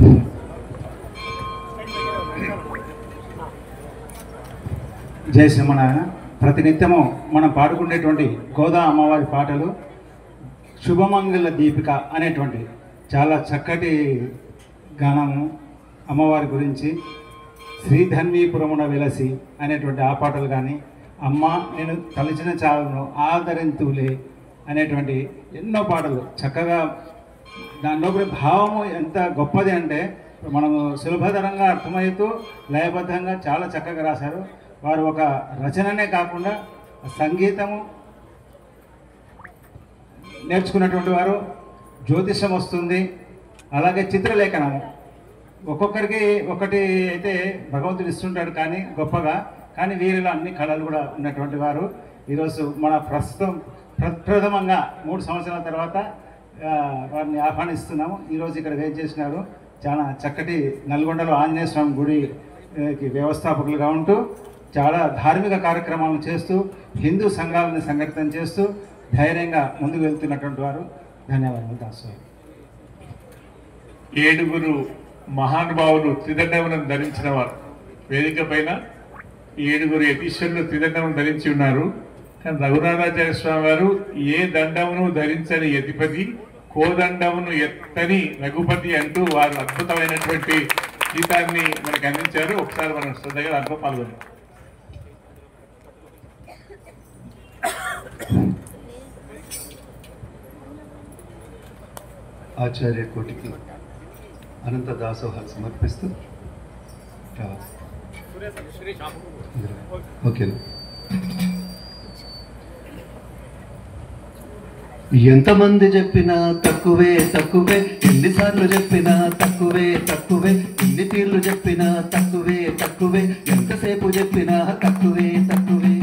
జై శ్రీమనారాయణ. ప్రతినిత్యము మనం పాడుకునేటువంటి గోదా అమ్మవారి పాటలు శుభమంగళ దీపిక అనేటువంటి చాలా చక్కటి గానము అమ్మవారి గురించి. శ్రీధన్వీపురమున వెలసి అనేటువంటి ఆ పాటలు కానీ, అమ్మ నేను తలచిన చాలను ఆదరింతులే అనేటువంటి ఎన్నో పాటలు చక్కగా, దానిలో భావము ఎంత గొప్పది అంటే మనము సులభతరంగా అర్థమవుతూ లయబద్ధంగా చాలా చక్కగా రాశారు. వారు ఒక రచననే కాకుండా సంగీతము నేర్చుకున్నటువంటి వారు. జ్యోతిషం వస్తుంది, అలాగే చిత్రలేఖనము. ఒక్కొక్కరికి ఒకటి అయితే భగవంతుడు ఇస్తుంటాడు కానీ గొప్పగా, కానీ వీరిలో అన్ని కళలు కూడా ఉన్నటువంటి వారు. ఈరోజు మన ప్రస్తుతం ప్రప్రథమంగా 3 సంవత్సరాల తర్వాత వారిని ఆహ్వానిస్తున్నాము. ఈరోజు ఇక్కడ వేచి చేసినారు. చాలా చక్కటి నల్గొండలో ఆంజనేయ స్వామి గుడికి వ్యవస్థాపకులుగా ఉంటూ చాలా ధార్మిక కార్యక్రమాలను చేస్తూ హిందూ సంఘాలను సంఘటితం చేస్తూ ధైర్యంగా ముందుకు వెళ్తున్నటువంటి వారు. ధన్యవాదాలు. దాసు 7 మహానుభావులు త్రిదండములను ధరించిన వారు. వేదిక పైన 7 యతీశ్వరులు త్రిదండమును ధరించి ఉన్నారు. కానీ రఘునాథాచార్య స్వామి వారు ఏ దండమును ధరించని యతిపతి, కోదండమును ఎత్తని రఘుపతి అంటూ వారు అద్భుతమైనటువంటి గీతాన్ని మనకు అందించారు. ఒకసారి మనం శ్రద్ధగా దాంట్లో పాల్గొన్నాం. ఆచార్య కోటికి అనంత దాసోహాలు సమర్పిస్తూ ఓకే. ఎంతమంది చెప్పినా తక్కువే తక్కువే, ఎన్నిసార్లు చెప్పినా తక్కువే తక్కువే, ఎన్ని తీర్లు చెప్పినా తక్కువే తక్కువే, ఎంతసేపు చెప్పినా తక్కువే తక్కువే.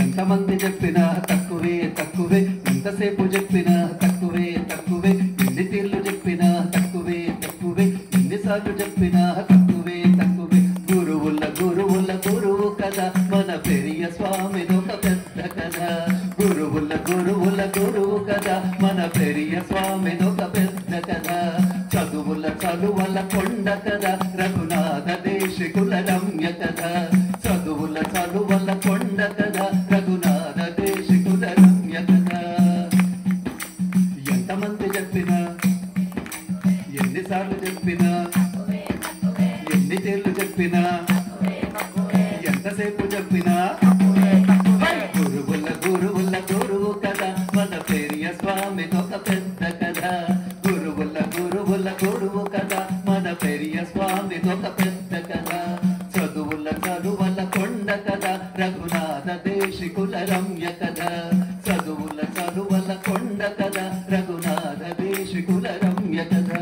ఎంతమంది చెప్పినా తక్కువే తక్కువే, ఎంతసేపు చెప్పినా తక్కువే తక్కువే, ఎన్ని తీర్లు చెప్పినా తక్కువే తక్కువే, ఎన్నిసార్లు చెప్పినా తక్కువే తక్కువే. గురువుల గురువుల గురువు కదా మన పెరియ స్వామిదొక పెద్ద కదా. గురువుల గురువుల గురువు కదా మన పెరియ స్వామిదొక పెద్ద కదా. చదువుల చదువుల కొండ కదా రఘునాథ దేశికుల రమ్య కదా. చదువుల చదువుల కొండ కదా రఘునాథ దేశికుల రమ్య కదా. ఎంతమంది చెప్పినా ఎన్నిసార్లు చెప్పినా ఎన్ని తీర్లు చెప్పినా ఎంతసేపు చెప్పినా గురువుల గురువుల గురువు కదా మన పెరియ స్వామిదొక పెద్ద కదా. గురువుల గురువుల గురువు కదా మన పెరియ స్వామిదొక పెద్ద కదా. చదువుల చదువుల కొండ కదా రఘునాథ దేశికుల రమ్య కదా. చదువుల చదువుల కొండ కదా రఘునాథ దేశికుల రమ్య కదా.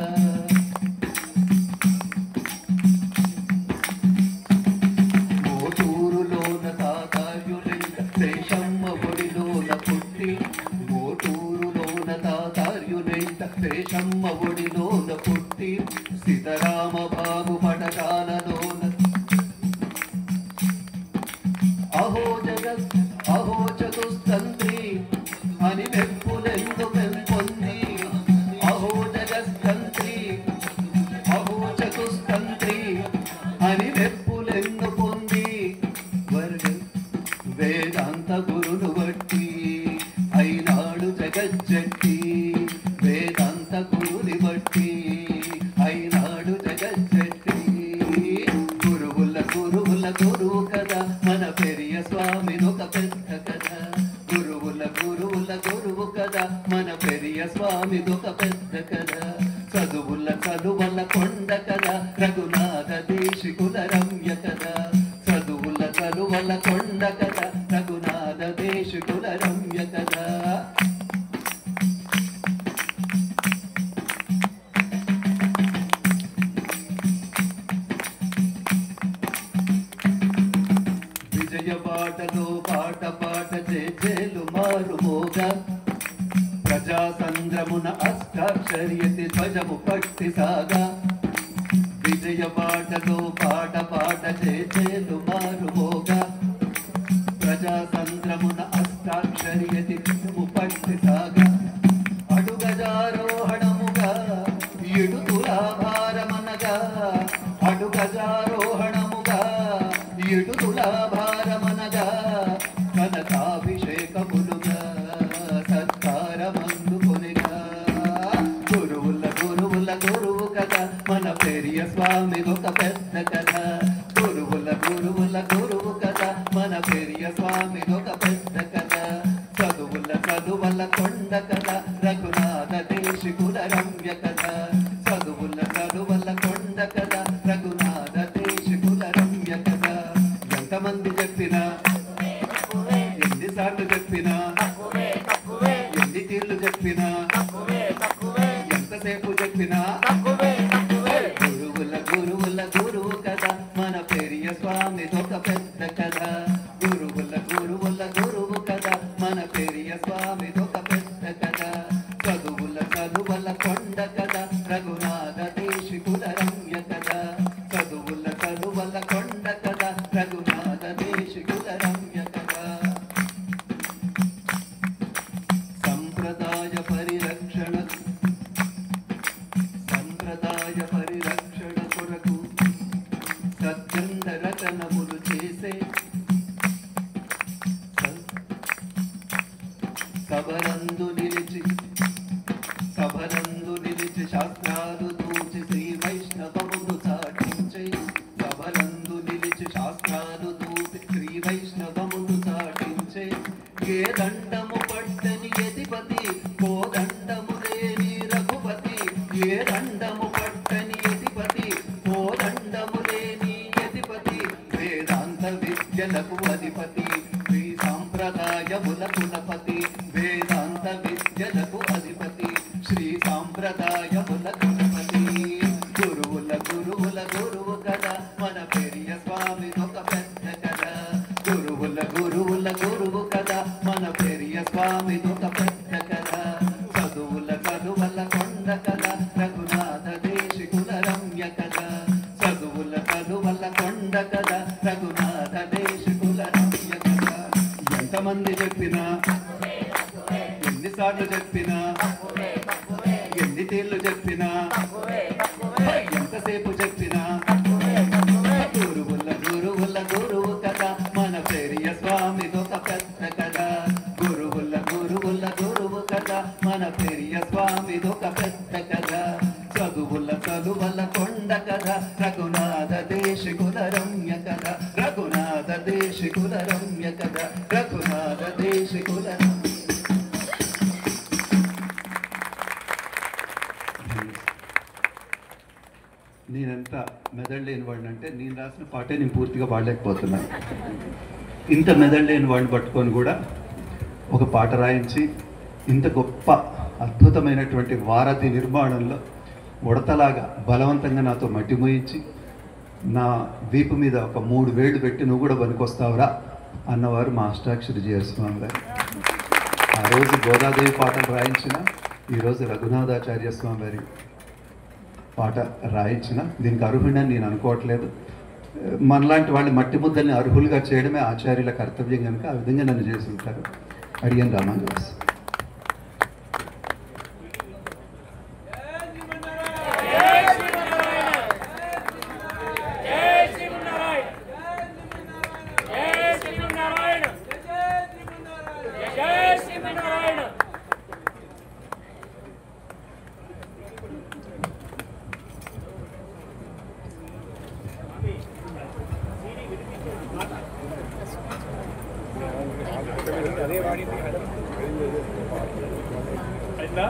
మోటూరులోన తాతార్యులెంట శేషమ్మ ఒడిలోన పుట్టి. మోటూరులోన తాతార్యులెంట శేషమ్మ ఒడిలోన పుట్టి. సీతారామ బాబు పటకాలలోన అహో జగస్తంత్రి అని మెప్పులెందు పెంపొంది. అహో జగస్తంత్రి అహో చతుస్తంత్రి అని మెప్పులెందు పొంది. వేదాంత గురును బట్టి అయినాడు జగజ్జట్టి. వేదాంత గురుని బట్టి అయినాడు జగజ్జట్టి. గురువుల గురువుల గురువు కదా మన పెరియ స్వామిదొక పెద్ద కదా. గురువుల గురువుల గురువు కదా మన పెరియ స్వామిదొక పెద్ద కదా. చదువుల చదువుల కొండ కదా రఘునాథ దేశికుల రమ్య కదా. చదువుల చదువుల కొండ కదా రఘునాథ దేశికుల రమ్య కదా. విజయబాటలో పాట పాట చేలు మారుమోగా. ప్రజాసంద్రమున అష్టాక్షర్యతి ధ్వజము పట్టి సాగా. విజయబాటలో పాట పాట చేలు మారుమోగా. ప్రజాసంద్రమున అష్టాక్షర్యతి ధ్వజము పట్టి సాగా. అడుగజారోహణముగా ఇటు తులాభారమనగా అటు గజారోహణముగా ఇటు తులాభారమనగా కనకాభిషేకములుగా సత్కారమందుకొనిగా గురువుల గురువుల గురువు కదా మన పెరియ స్వామి ఒక పెద్ద కథ గురువుల గురువుల గురువు కదా మన పెరియ స్వామి ఒక పెద్ద కథ చదువుల చదువుల కొండ కథ రఘునాథ దేశికుల రమ్య కథ చదువుల చదువుల కొండ కథ రఘునాథ దేశికుల రమ్య కథ ఎంతమంది చెప్పినా ఎన్నిసార్లు చెప్పినా ఎన్ని తీర్లు చెప్పినా ఎంతసేపు చెప్పినా గురువుల గురువుల గురువు కదా మన పెరియ స్వామి ఒక పెద్ద కథ గురువుల గురువుల గురువు కదా మన పెరియ స్వామి ఒక పెద్ద కథ చదువుల చదువుల కొండ కథ రఘునాథ దేశికుల రమ్య కథ చదువుల చదువుల కొండ కథ రఘునాథ దేశికుల రమ్య కథ సంప్రదాయ పరిరక్షణ కొరకు సద్గంధ రచనములు చేసే సభలందు నిలిచి శాస్త్రాలు దూచి శ్రీ వైష్ణవమును చాటించే సభలందు నిలిచి శాస్త్రాలు దూచి శ్రీ వైష్ణవమును చాటించే ఏ దండము పట్టని యతిపతి కోదండము లేని రఘుపతి ఏ దండము పట్టని యతిపతి కోదండము లేని యతిపతి వేదాంత విద్యలకు అధిపతి శ్రీ సాంప్రదాయముల కులపతి వేదాంత విద్యలకు అధిపతి శ్రీ సాంప్రదాయముల కులపతి గురువుల గురువుల గురువు కదా మన పెరియ స్వామి ఒక పెద్ద కదా గురువుల గురువుల గురువు కదా మన పెరియ స్వామి ఒక పెద్ద కదా చదువుల చదువుల కొండ కదా రఘునాథ దేశికుల రమ్య కదా చదువుల చదువుల కొండ కదా రఘునాథ దేశికుల రమ్య కదా ఎంతమంది చెప్పినా ఎన్నిసార్లు చెప్పినా ఎన్ని తీర్లు చెప్పినా ఎంతసేపు చెప్పినా గురువుల గురువుల గురువు కదా మన పెరియ స్వామి ఒక పెద్ద కదా గురువుల గురువుల గురువు కదా మన పెరియ స్వామి ఒక పెద్ద కదా చదువుల చదువుల కొండ కదా రఘునాథ దేశికుల రమ్య కదా రఘునాథ దేశికుల రమ్య కదా రఘునాథ దేశికుల నేనెంత మెదడు లేని వాడిని అంటే నేను రాసిన పాటే నేను పూర్తిగా పాడలేకపోతున్నాను. ఇంత మెదడు లేని వాడిని పట్టుకొని కూడా ఒక పాట రాయించి ఇంత గొప్ప అద్భుతమైనటువంటి వారధి నిర్మాణంలో ఉడతలాగా బలవంతంగా నాతో మట్టి మోయించి నా వీపు మీద ఒక 3 వేళ్ళు పెట్టి నువ్వు కూడా పనికొస్తావురా అన్నవారు మా అష్టాక్షరి జీయస్వామి గారు. ఆ రోజు గోదాదేవి పాటలు రాయించిన ఈరోజు రఘునాథాచార్య స్వామి వారి పాట రాయించిన దీనికి అర్హుడని నేను అనుకోవట్లేదు. మనలాంటి వాళ్ళ మట్టి ముద్దల్ని అర్హులుగా చేయడమే ఆచార్యుల కర్తవ్యం కనుక ఆ విధంగా నన్ను చేసి ఉంటారు. అడిగాను రామాంజస్. అయిందా?